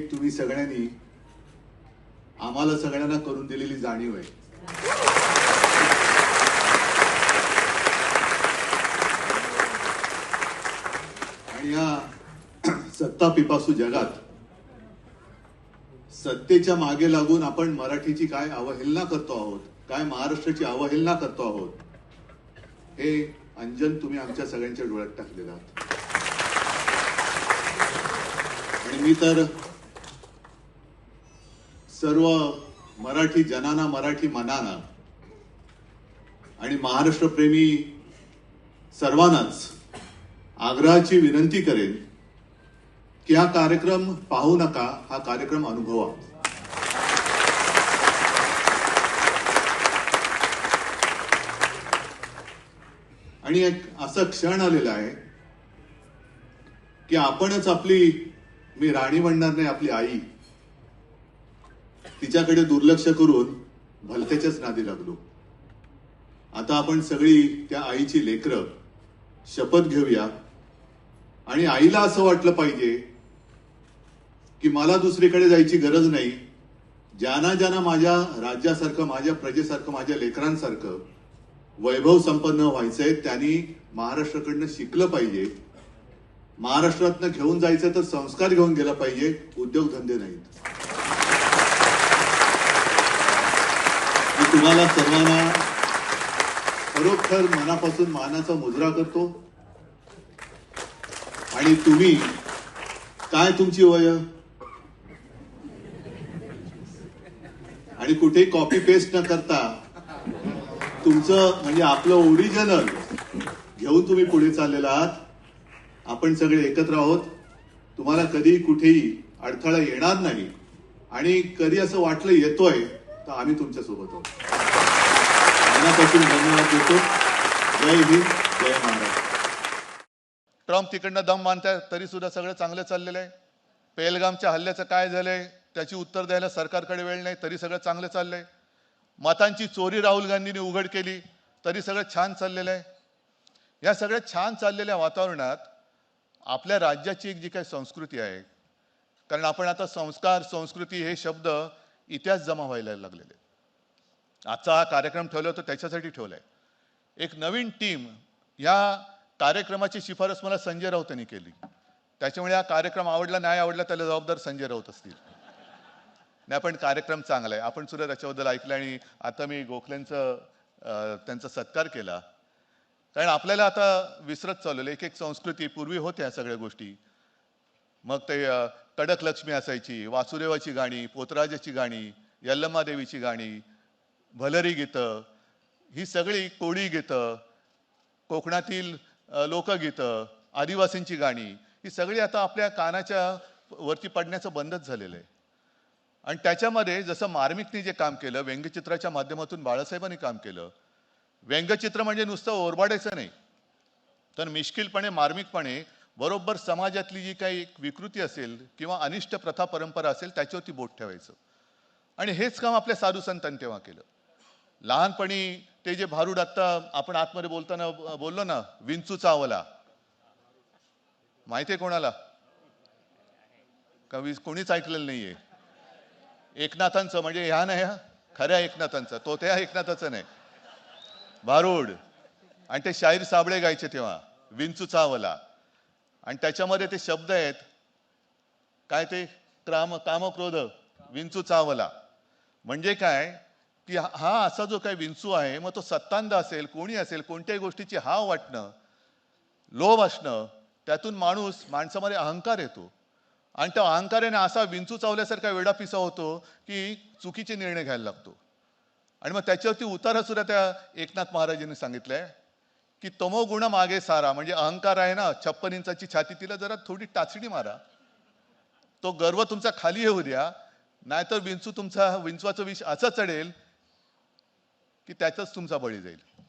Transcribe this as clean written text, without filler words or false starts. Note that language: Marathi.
एक तुम्ही सगळ्यांनी आम्हाला सगळ्यांना करून दिलेली जाणीव आहे। आणि या सत्ता पिपासू जगात सत्तेच्या मागे लागून आपण मराठीची काय अवहेलना करतो आहोत, काय महाराष्ट्राची अवहेलना करतो आहोत, हे अंजन तुम्ही आमच्या सगळ्यांच्या डोळ्यात टाकलेलं आहात। आणि मी तर सर्व मराठी जनाना, मराठी मनाना आणि महाराष्ट्र प्रेमी सर्वांनाच आग्रहाची विनंती करेन की हा कार्यक्रम पाहू नका, हा कार्यक्रम अनुभवा। आणि एक असा क्षण आलेला आहे की आपणच आपली, मी राणी म्हणणार नाही, आपली आई, तिच्याकडे दुर्लक्ष करून भलत्याच्याच नादी लागलो। आता आपण सगळी त्या आईची लेकरं शपथ घेऊया आणि आईला असं वाटलं पाहिजे की मला दुसरीकडे जायची गरज नाही। ज्यांना ज्यांना माझ्या राज्यासारखं, माझ्या प्रजेसारखं, माझ्या लेकरांसारखं वैभव संपन्न व्हायचंय त्यांनी महाराष्ट्राकडनं शिकलं पाहिजे। महाराष्ट्रातनं घेऊन जायचं तर संस्कार घेऊन गेला पाहिजे, उद्योगधंदे नाहीत। मी तुम्हाला सर्वांना खरोखर मनापासून मानाचा मुजरा करतो। आणि तुम्ही काय, तुमची वय आणि कुठेही कॉपी पेस्ट न करता तुमचं म्हणजे आपलं ओरिजिनल घेऊन तुम्ही पुढे चाललेला आहात। आपण सगळे एकत्र आहोत। तुम्हाला कधी कुठेही अडथळा येणार नाही आणि कधी असं वाटलं येतोय तर आम्ही तुमच्या सोबत आहोत। मनापासून धन्यवाद देतो। जय हिंद, जय महाराष्ट्र। ट्रम्प तिकडनं दम मानतायत तरी सुद्धा सगळं चांगलं चाललेलं आहे। पेहलगामच्या हल्ल्याचं काय झालंय त्याची उत्तर द्यायला सरकारकडे वेळ नाही तरी सगळं चांगलं चाललंय। मतांची चोरी राहुल गांधींनी उघड केली तरी सगळं छान चाललेलं आहे। या सगळ्या छान चाललेल्या वातावरणात आपल्या राज्याची एक जी काही संस्कृती आहे, कारण आपण आता संस्कार, संस्कृती हे शब्द इतिहास जमा व्हायला लागलेले। आजचा हा कार्यक्रम ठेवला होता त्याच्यासाठी ठेवलाय। एक नवीन टीम, या कार्यक्रमाची शिफारस मला संजय राऊत यांनी केली, त्याच्यामुळे हा कार्यक्रम आवडला नाही आवडला त्याला जबाबदार संजय राऊत असतील। नाही पण कार्यक्रम चांगला आहे, आपण सुद्धा त्याच्याबद्दल ऐकलं आणि आता मी गोखलेंचं त्यांचा सत्कार केला। कारण आपल्याला आता विसरत चाललेलं एक एक संस्कृती, पूर्वी होत्या या सगळ्या गोष्टी। मग ते कडक लक्ष्मी असायची, वासुदेवाची गाणी, पोतराजाची गाणी, यल्लम्मा देवीची गाणी, भलरी गीतं, ही सगळी कोळी गीतं, कोकणातील लोकगीतं, आदिवासींची गाणी, ही सगळी आता आपल्या कानाच्या वरती पडण्याचं बंदच झालेलं आहे। आणि त्याच्यामध्ये जसं मार्मिकने जे काम केलं, व्यंगचित्राच्या माध्यमातून बाळासाहेबांनी काम केलं। व्यंगचित्र म्हणजे नुसतं ओरबाडायचं नाही, तर मिश्किलपणे, मार्मिकपणे बरोबर समाजातली जी काही विकृती असेल किंवा अनिष्ट प्रथा परंपरा असेल त्याच्यावरती बोट ठेवायचं। आणि हेच काम आपल्या साधू संतांनी तेव्हा केलं। लहानपणी ते जे भारूड आत्ता आपण आतमध्ये बोलताना बोललो ना, विंचू चावला, माहितीये कोणाला? का कोणीच ऐकलेलं नाहीये? एकनाथांचं, म्हणजे ह्या नाही, ह्या खऱ्या एकनाथांचं, तो त्या एकनाथाचं नाही, भारूड। आणि ते शाहीर साबळे गायचे तेव्हा, विंचू चावला। आणि त्याच्यामध्ये ते शब्द आहेत काय, ते कामक्रोध विंचू चावला। म्हणजे काय की हा असा जो काही विंचू आहे, मग तो सत्तांध असेल, कोणी असेल, कोणत्याही गोष्टीची हाव वाटणं, लोभ असणं, त्यातून माणसामध्ये अहंकार येतो। आणि त्या अहंकाराने असा विंचू चावल्यासारखा वेडापिसा होतो की चुकीचे निर्णय घ्यायला लागतो। आणि मग त्याच्यावरती उतारा सुद्धा त्या एकनाथ महाराजांनी सांगितलंय की तमो गुण मागे सारा, म्हणजे अहंकार आहे ना, 56 इंचाची छाती, तिला जरा थोडी टाचणी मारा, तो गर्व तुमचा खाली येऊ द्या, नाहीतर विंचवाचं विष असं चढेल की त्याचाच तुमचा बळी जाईल।